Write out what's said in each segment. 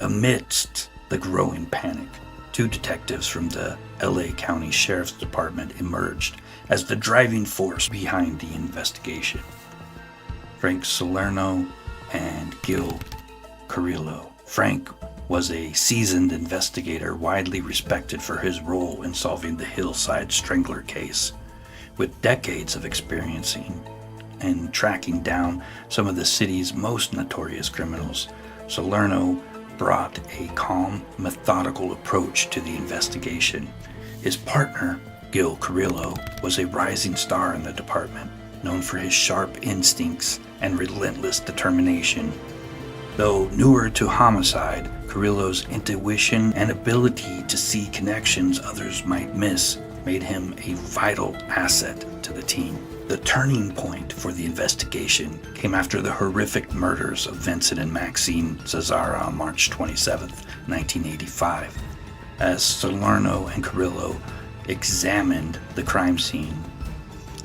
Amidst the growing panic, 2 detectives from the LA County Sheriff's Department emerged as the driving force behind the investigation. Frank Salerno and Gil Carrillo. Frank was a seasoned investigator widely respected for his role in solving the Hillside Strangler case. With decades of experience in tracking down some of the city's most notorious criminals, Salerno brought a calm, methodical approach to the investigation. His partner, Gil Carrillo, was a rising star in the department, known for his sharp instincts and relentless determination. Though newer to homicide, Carrillo's intuition and ability to see connections others might miss made him a vital asset to the team. The turning point for the investigation came after the horrific murders of Vincent and Maxine Zazzara on March 27, 1985. As Salerno and Carrillo examined the crime scene,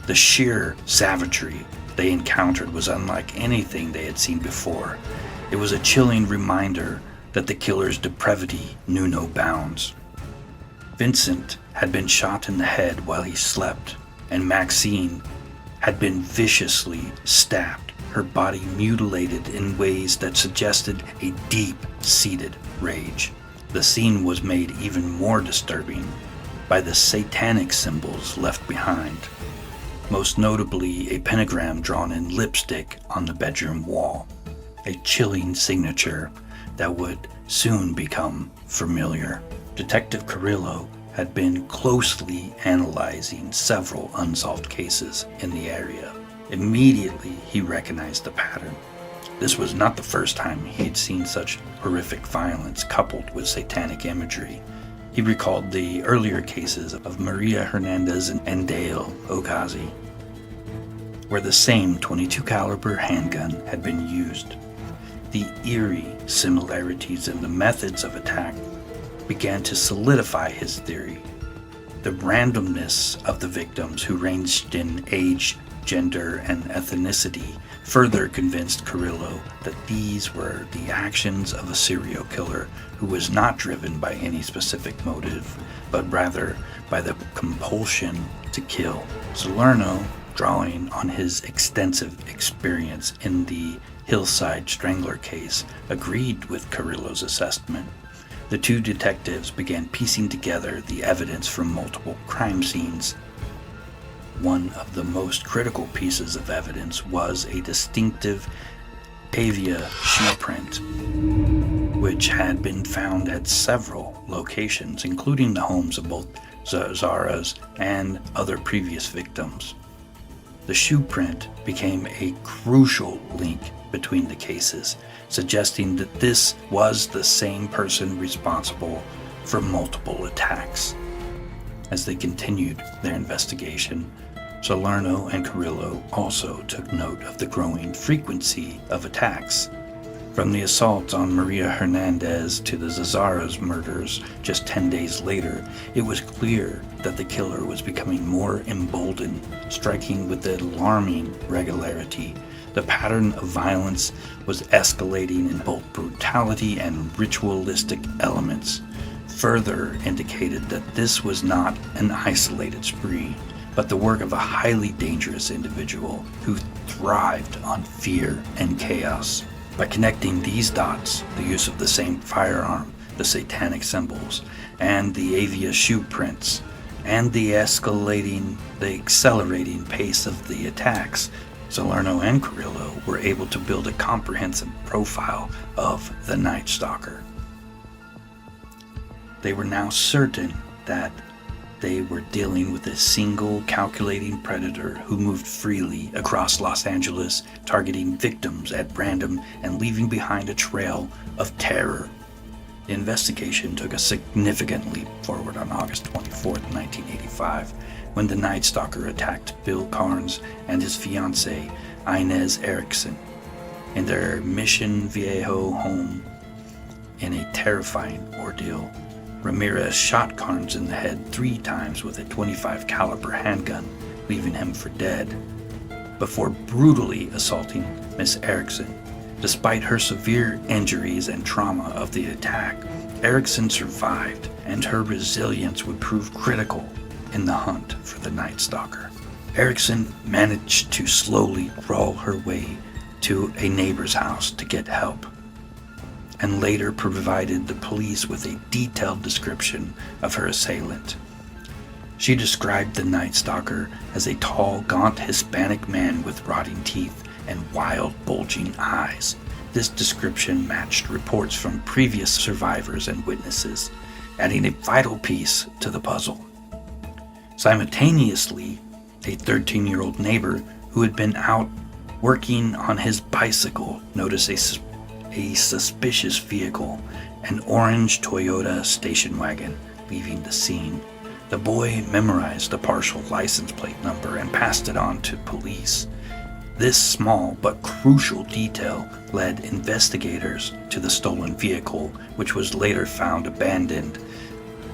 the sheer savagery they encountered was unlike anything they had seen before. It was a chilling reminder that the killer's depravity knew no bounds. Vincent had been shot in the head while he slept, and Maxine had been viciously stabbed, her body mutilated in ways that suggested a deep-seated rage. The scene was made even more disturbing by the satanic symbols left behind, most notably a pentagram drawn in lipstick on the bedroom wall, a chilling signature that would soon become familiar. Detective Carrillo had been closely analyzing several unsolved cases in the area. Immediately, he recognized the pattern. This was not the first time he had seen such horrific violence coupled with satanic imagery. He recalled the earlier cases of Maria Hernandez and Dale Okazi, where the same .22 caliber handgun had been used. The eerie similarities in the methods of attack began to solidify his theory. The randomness of the victims, who ranged in age, gender, and ethnicity, further convinced Carrillo that these were the actions of a serial killer who was not driven by any specific motive, but rather by the compulsion to kill. Salerno, drawing on his extensive experience in the Hillside Strangler case, agreed with Carrillo's assessment. The 2 detectives began piecing together the evidence from multiple crime scenes. One of the most critical pieces of evidence was a distinctive Avia shoe print, which had been found at several locations, including the homes of both Zazzara's and other previous victims. The shoe print became a crucial link between the cases, suggesting that this was the same person responsible for multiple attacks. As they continued their investigation, Salerno and Carrillo also took note of the growing frequency of attacks. From the assaults on Maria Hernandez to the Zazzara's murders just 10 days later, it was clear that the killer was becoming more emboldened, striking with alarming regularity. The pattern of violence was escalating in both brutality and ritualistic elements, further indicated that this was not an isolated spree, but the work of a highly dangerous individual who thrived on fear and chaos. By connecting these dots, the use of the same firearm, the satanic symbols, and the Avia shoe prints, and the accelerating pace of the attacks, Salerno and Carrillo were able to build a comprehensive profile of the Night Stalker. They were now certain that they were dealing with a single calculating predator who moved freely across Los Angeles, targeting victims at random and leaving behind a trail of terror. The investigation took a significant leap forward on August 24, 1985, when the Night Stalker attacked Bill Carns and his fiancée, Inez Erickson, in their Mission Viejo home. In a terrifying ordeal, Ramirez shot Carns in the head 3 times with a .25 caliber handgun, leaving him for dead. Before brutally assaulting Miss Erickson, Despite her severe injuries and trauma of the attack, Erickson survived, and her resilience would prove critical in the hunt for the Night Stalker. Erickson managed to slowly crawl her way to a neighbor's house to get help, and later provided the police with a detailed description of her assailant. She described the Night Stalker as a tall, gaunt Hispanic man with rotting teeth and wild, bulging eyes. This description matched reports from previous survivors and witnesses, adding a vital piece to the puzzle. Simultaneously, a 13-year-old neighbor who had been out working on his bicycle noticed a suspicious vehicle, an orange Toyota station wagon, leaving the scene. The boy memorized the partial license plate number and passed it on to police. This small but crucial detail led investigators to the stolen vehicle, which was later found abandoned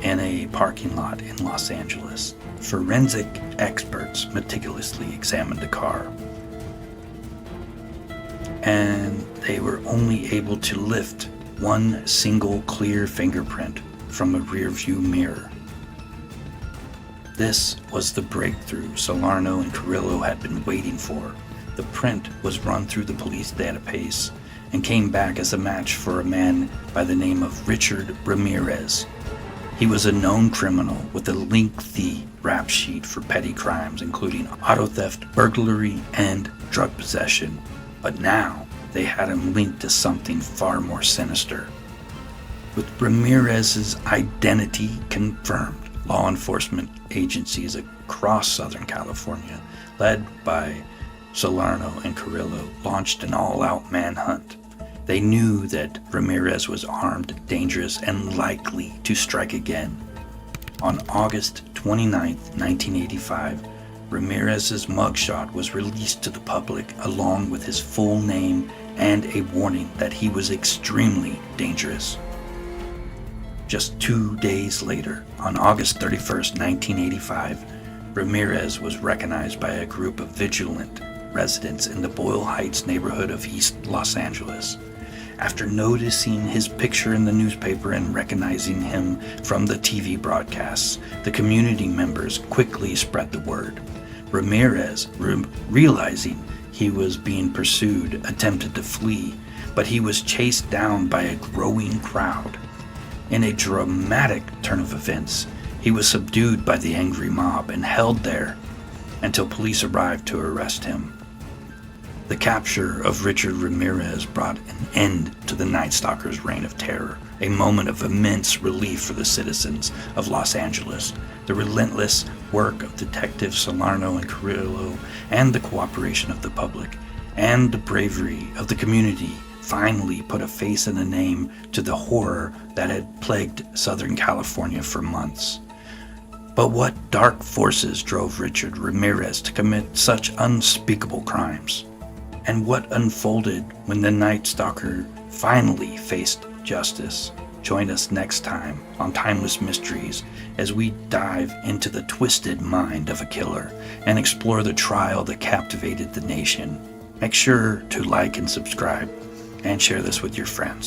in a parking lot in Los Angeles. Forensic experts meticulously examined the car, and they were only able to lift one single clear fingerprint from a rearview mirror. This was the breakthrough Salerno and Carrillo had been waiting for. The print was run through the police database and came back as a match for a man by the name of Richard Ramirez. He was a known criminal with a lengthy rap sheet for petty crimes, including auto theft, burglary, and drug possession. But now they had him linked to something far more sinister. With Ramirez's identity confirmed, law enforcement agencies across Southern California, led by Salerno and Carrillo, launched an all-out manhunt. They knew that Ramirez was armed, dangerous, and likely to strike again. On August 29, 1985, Ramirez's mugshot was released to the public along with his full name and a warning that he was extremely dangerous. Just 2 days later, on August 31, 1985, Ramirez was recognized by a group of vigilant residents in the Boyle Heights neighborhood of East Los Angeles. After noticing his picture in the newspaper and recognizing him from the TV broadcasts, the community members quickly spread the word. Ramirez, realizing he was being pursued, attempted to flee, but he was chased down by a growing crowd. In a dramatic turn of events, he was subdued by the angry mob and held there until police arrived to arrest him. The capture of Richard Ramirez brought an end to the Night Stalker's reign of terror, a moment of immense relief for the citizens of Los Angeles. The relentless work of Detectives Salerno and Carrillo, and the cooperation of the public, and the bravery of the community finally put a face and a name to the horror that had plagued Southern California for months. But what dark forces drove Richard Ramirez to commit such unspeakable crimes? And what unfolded when the Night Stalker finally faced justice? Join us next time on Timeless Mysteries as we dive into the twisted mind of a killer and explore the trial that captivated the nation. Make sure to like and subscribe and share this with your friends.